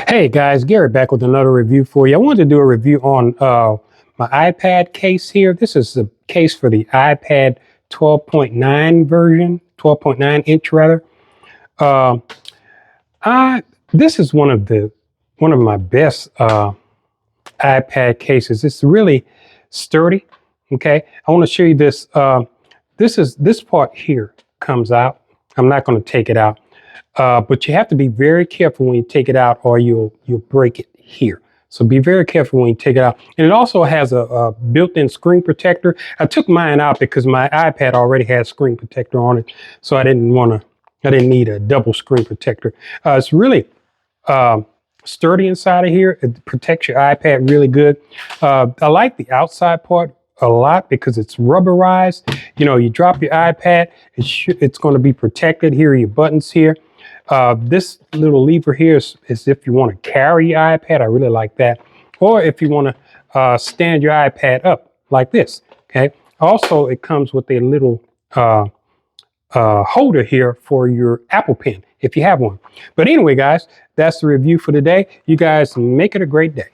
Hey guys, Gary back with another review for you. I wanted to do a review on my iPad case here. This is the case for the iPad 12.9 version, 12.9 inch rather. Uh, this is one of my best iPad cases. It's really sturdy. Okay, I want to show you this. This part here comes out. I'm not going to take it out. But you have to be very careful when you take it out or you'll break it here. So be very careful when you take it out. And it also has a built-in screen protector. I took mine out because my iPad already had screen protector on it. So I didn't need a double screen protector. It's really sturdy inside of here. It protects your iPad really good. I like the outside part a lot because it's rubberized. You know, you drop your iPad, it's going to be protected. Here are your buttons here. This little lever here is if you want to carry your iPad. I really like that. Or if you want to stand your iPad up like this. Okay. Also, it comes with a little holder here for your Apple Pen if you have one. But anyway, guys, that's the review for today. You guys make it a great day.